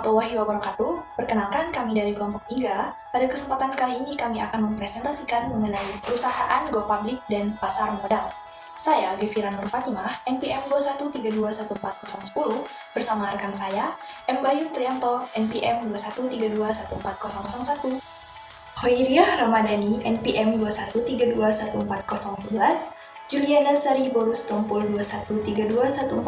warahmatullahi wabarakatuh. Perkenalkan, kami dari kelompok 3. Pada kesempatan kali ini kami akan mempresentasikan mengenai perusahaan Go Public dan pasar modal. Saya Geviran Nur Fatimah, NPM 213214010, bersama rekan saya, M. Bayu Trianto, NPM 213214001, Khairiyah Ramadhani, NPM 213214011, Juliana Sari Borus Tompul 213214005,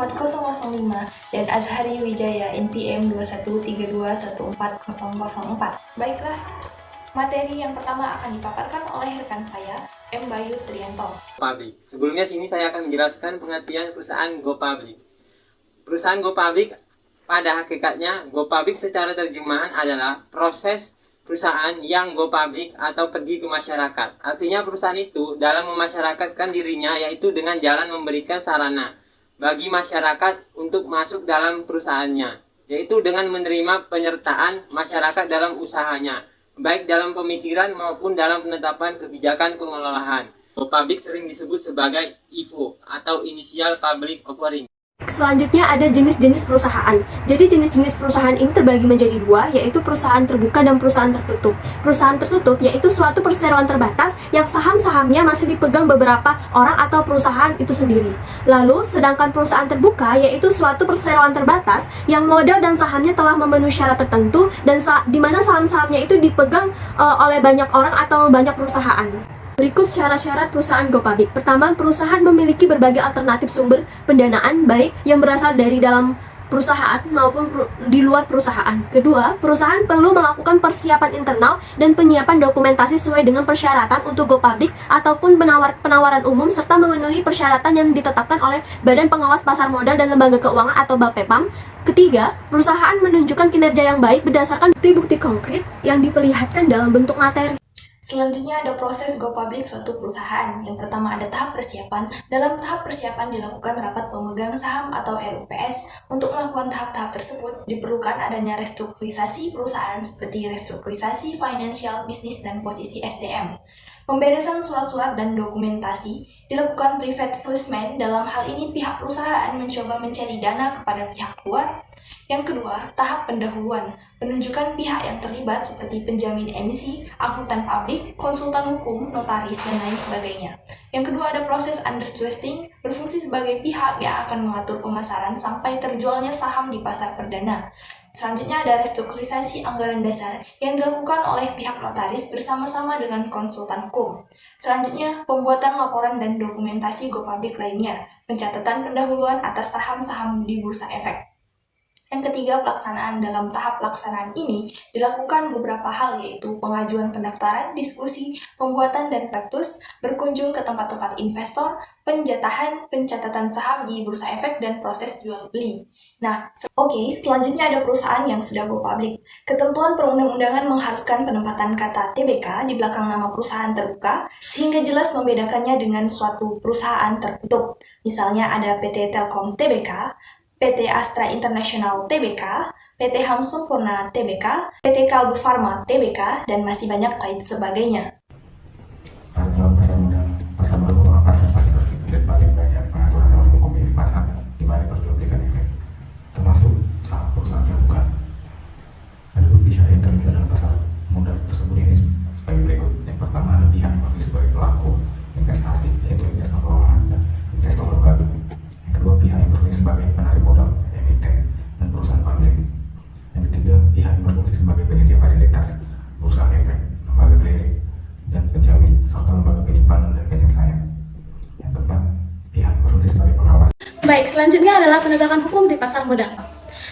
dan Azhari Wijaya NPM 213214004. Baiklah, materi yang pertama akan dipaparkan oleh rekan saya, M. Bayu Trianto. Public. Sebelumnya sini saya akan menjelaskan pengertian perusahaan Go Public. Perusahaan Go Public pada hakikatnya Go Public secara terjemahan adalah proses perusahaan yang go public atau pergi ke masyarakat. Artinya perusahaan itu dalam memasyarakatkan dirinya yaitu dengan jalan memberikan sarana bagi masyarakat untuk masuk dalam perusahaannya, yaitu dengan menerima penyertaan masyarakat dalam usahanya, baik dalam pemikiran maupun dalam penetapan kebijakan pengelolaan. Go Public sering disebut sebagai IPO atau Initial Public Offering. Selanjutnya ada jenis-jenis perusahaan. Jadi jenis-jenis perusahaan ini terbagi menjadi dua, yaitu perusahaan terbuka dan perusahaan tertutup. Perusahaan tertutup yaitu suatu perseroan terbatas yang saham-sahamnya masih dipegang beberapa orang atau perusahaan itu sendiri. Lalu, sedangkan perusahaan terbuka yaitu suatu perseroan terbatas yang modal dan sahamnya telah memenuhi syarat tertentu dan di mana saham-sahamnya itu dipegang oleh banyak orang atau banyak perusahaan. Berikut syarat-syarat perusahaan Go Public. Pertama, perusahaan memiliki berbagai alternatif sumber pendanaan baik yang berasal dari dalam perusahaan maupun di luar perusahaan. Kedua, perusahaan perlu melakukan persiapan internal dan penyiapan dokumentasi sesuai dengan persyaratan untuk Go Public ataupun penawaran umum serta memenuhi persyaratan yang ditetapkan oleh Badan Pengawas Pasar Modal dan Lembaga Keuangan atau BAPEPAM. Ketiga, perusahaan menunjukkan kinerja yang baik berdasarkan bukti-bukti konkret yang diperlihatkan dalam bentuk materi. Selanjutnya ada proses Go Public suatu perusahaan. Yang pertama ada tahap persiapan. Dalam tahap persiapan dilakukan rapat pemegang saham atau RUPS. Untuk melakukan tahap-tahap tersebut diperlukan adanya restrukturisasi perusahaan seperti restrukturisasi finansial, bisnis, dan posisi SDM. Pemberesan surat-surat dan dokumentasi dilakukan private placement. Dalam hal ini pihak perusahaan mencoba mencari dana kepada pihak luar. Yang kedua, tahap pendahuluan. Penunjukan pihak yang terlibat seperti penjamin emisi, akuntan publik, konsultan hukum, notaris, dan lain sebagainya. Yang kedua ada proses underwriting, berfungsi sebagai pihak yang akan mengatur pemasaran sampai terjualnya saham di pasar perdana. Selanjutnya ada restrukturisasi anggaran dasar yang dilakukan oleh pihak notaris bersama-sama dengan konsultan hukum. Selanjutnya, pembuatan laporan dan dokumentasi Go Public lainnya, pencatatan pendahuluan atas saham-saham di bursa efek. Yang ketiga, pelaksanaan. Dalam tahap pelaksanaan ini dilakukan beberapa hal, yaitu pengajuan pendaftaran, diskusi, pembuatan dan praktus, berkunjung ke tempat-tempat investor, penjatahan, pencatatan saham di bursa efek, dan proses jual beli. Nah, selanjutnya ada perusahaan yang sudah go public. Ketentuan perundang-undangan mengharuskan penempatan kata TBK di belakang nama perusahaan terbuka, sehingga jelas membedakannya dengan suatu perusahaan tertutup. Misalnya ada PT Telkom TBK, PT Astra International TBK, PT Ham Sempurna TBK, PT Kalbu Farma TBK, dan masih banyak lain sebagainya. Pasar baru merupakan pasar dan paling banyak pengaturan oleh hukum di pasar di mana perjualbelikan efek, termasuk saham perusahaan terbuka. Ada pihak yang terlibat dalam pasar modal tersebut ini sebagai berikut. Yang pertama ada pihak yang sebagai pelaku investasi, yaitu investor keuangan dan investor lembaga. Yang kedua, pihak yang berfungsi sebagai penarik modal, emiten, dan perusahaan publik. Yang ketiga, pihak yang berfungsi sebagai penyedia fasilitas, perusahaan efek, lembaga clearing, dan penjamin, serta lembaga penyimpanan dan penyelesaian. Yang keempat, pihak yang berfungsi sebagai pengawas. Baik, selanjutnya adalah penegakan hukum di pasar modal.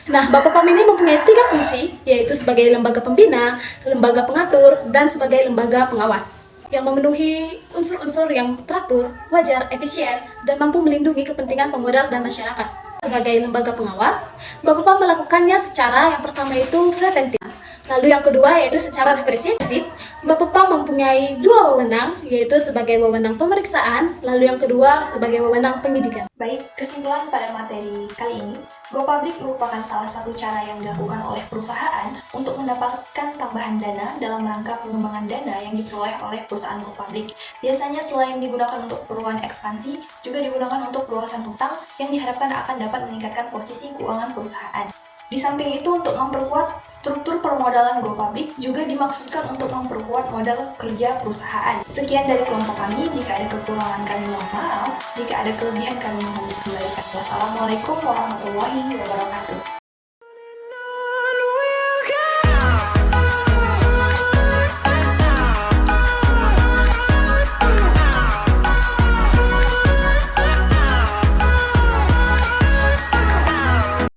Nah, BAPEPAM ini mempunyai 3 fungsi, yaitu sebagai lembaga pembina, lembaga pengatur, dan sebagai lembaga pengawas yang memenuhi unsur-unsur yang teratur, wajar, efisien, dan mampu melindungi kepentingan pemodal dan masyarakat. Sebagai lembaga pengawas, BAPEPAM melakukannya secara yang pertama itu preventif. Lalu yang kedua yaitu secara represif. BAPEPAM mempunyai 2 wewenang, yaitu sebagai wewenang pemeriksaan, lalu yang kedua sebagai wewenang penyidikan. Baik, kesimpulan pada materi kali ini, Go Public merupakan salah satu cara yang dilakukan oleh perusahaan untuk mendapatkan tambahan dana dalam rangka pengembangan dana yang diperoleh oleh perusahaan Go Public. Biasanya selain digunakan untuk keperluan ekspansi, juga digunakan untuk perluasan hutang yang diharapkan akan dapat meningkatkan posisi keuangan perusahaan. Di samping itu, untuk memperkuat struktur permodalan Go Public juga dimaksudkan untuk memperkuat modal kerja perusahaan. Sekian dari kelompok kami. Jika ada kekurangan kami mohon maaf, jika ada kelebihan kami mohon dikembalikan. Wassalamualaikum warahmatullahi wabarakatuh.